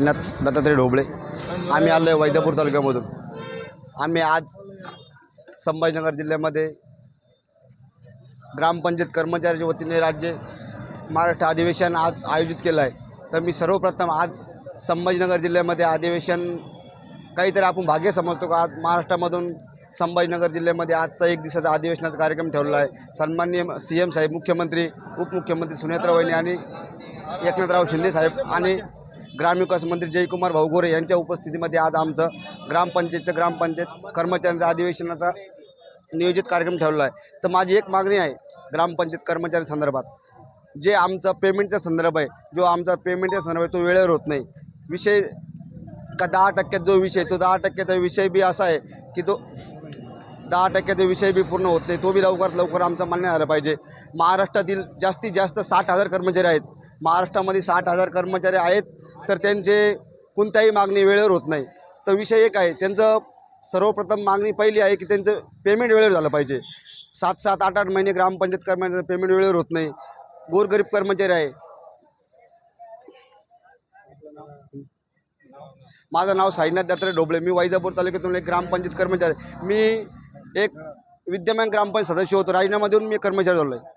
साईनाथ दत्तात्रय ढोबळे. आम्ही आलो आहे वैजापूर तालुक्यामधून. आम्ही आज संभाजीनगर जिल्ह्यामध्ये ग्रामपंचायत कर्मचाऱ्याच्या वतीने राज्य महाराष्ट्र अधिवेशन आज आयोजित केलं आहे. तर मी सर्वप्रथम आज संभाजीनगर जिल्ह्यामध्ये अधिवेशन काहीतरी आपण भाग्य समजतो का आज महाराष्ट्रामधून संभाजीनगर जिल्ह्यामध्ये आजचा एक दिवसाचा अधिवेशनाचा कार्यक्रम ठेवला आहे. सन्माननीय CM साहेब, मुख्यमंत्री, उपमुख्यमंत्री सुनेत्रा वहिनी आणि एकनाथराव शिंदे साहेब आणि ग्रामविकास मंत्री जयकुमार भाऊ गोरे यांच्या उपस्थितीमध्ये आज आमचं ग्रामपंचायत कर्मचाऱ्यांचं अधिवेशनाचा नियोजित कार्यक्रम ठेवला आहे. तर माझी एक मागणी आहे ग्रामपंचायत कर्मचाऱ्यांसंदर्भात. जे आमचा पेमेंटचा संदर्भ आहे, जो आमचा पेमेंटचा संदर्भ आहे तो वेळेवर होत नाही. विषय का 10% जो विषय तो 10%चा विषय बी असा आहे की तो 10%चा विषय बी पूर्ण होत नाही. तो बी लवकरात लवकर आमचा मान्य झाला पाहिजे. महाराष्ट्रातील जास्तीत जास्त 60,000 कर्मचारी आहेत. महाराष्ट्रामध्ये 60,000 कर्मचारी आहेत, तर त्यांचे कोणत्याही मागणी वेळेवर होत नाही. तर विषय एक आहे, त्यांचं सर्वप्रथम मागणी पहिली आहे की त्यांचं पेमेंट वेळेवर झालं पाहिजे. 7-7, 8-8 महिने ग्रामपंचायत कर्मचाऱ्यांचं पेमेंट वेळेवर होत नाही. गोरगरीब कर्मचारी आहे. माझं नाव साईनाथ दत्तात्रय ढोबळे. मी वैजापूर तालुक्यातून एक ग्रामपंचायत कर्मचारी. मी एक विद्यमान ग्रामपंचायत सदस्य होतो. राजीनामा देऊन मी कर्मचारी झालो आहे.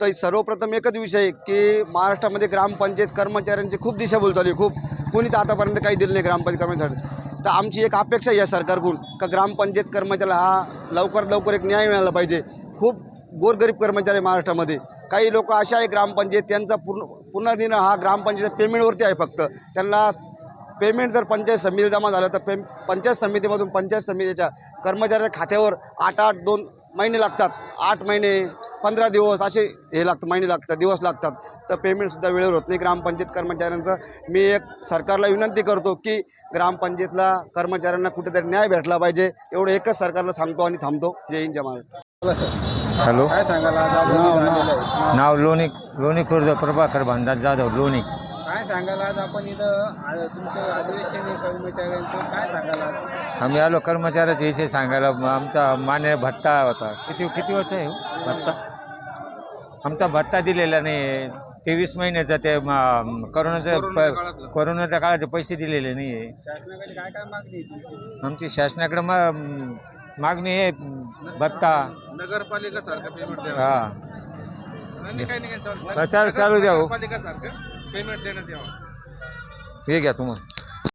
तर सर्वप्रथम एकच विषय की महाराष्ट्रामध्ये ग्रामपंचायत कर्मचाऱ्यांची खूप दिशाभूल चालू आहे. खूप कोणीच आतापर्यंत काही दिलं नाही ग्रामपंचायत कर्मचाऱ्यांसाठी. तर आमची एक अपेक्षा या सरकारकडून का ग्रामपंचायत कर्मचाऱ्याला हा लवकरात लवकर एक न्याय मिळाला पाहिजे. खूप गोरगरीब कर्मचारी आहे महाराष्ट्रामध्ये. काही लोक अशा आहे ग्रामपंचायत त्यांचा पुनर्निर्णय हा ग्रामपंचायत पेमेंटवरती आहे. फक्त त्यांना पेमेंट जर पंचायत समितीला जमा झालं तर पंचायत समितीमधून पंचायत समितीच्या कर्मचाऱ्याच्या खात्यावर 8-8 2 महिने लागतात. 8 महिने 15 दिवस असे हे लागतं, महिने लागतात, दिवस लागतात. तर पेमेंटसुद्धा वेळेवर होत नाही ग्रामपंचायत कर्मचाऱ्यांचं. मी एक सरकारला विनंती करतो की ग्रामपंचायतला कर्मचाऱ्यांना कुठेतरी न्याय भेटला पाहिजे. एवढं एकच सरकारला सांगतो आणि थांबतो. जय हिंद, जय महाराष्ट्र. हॅलो, काय सांगायला नाव लोणी खुर्द प्रभाकर भानदास जाधव लोणी. काय सांगायला आज आपण इथं तुमचं अधिवेशन आहे कर्मचाऱ्यांचं, काय सांगायला आज? आम्ही आलो कर्मचाऱ्याचे विषय सांगायला. आमचा मान्य भत्ता होता. किती वर्ष आहे भत्ता? आमचा भत्ता दिलेला नाही. 23 महिन्याचा ते कोरोनाच्या काळात पैसे दिलेले नाही आहे. शासनाकडे काय काय मागणी आहे तुमची? आमची शासनाकडे मागणी आहे भत्ता, नगरपालिका सारखं पेमेंट द्यावं. हां काही चालू द्या. नगरपालिका सारखं पेमेंट देण्यात यावं. हे घ्या तुम्हाला.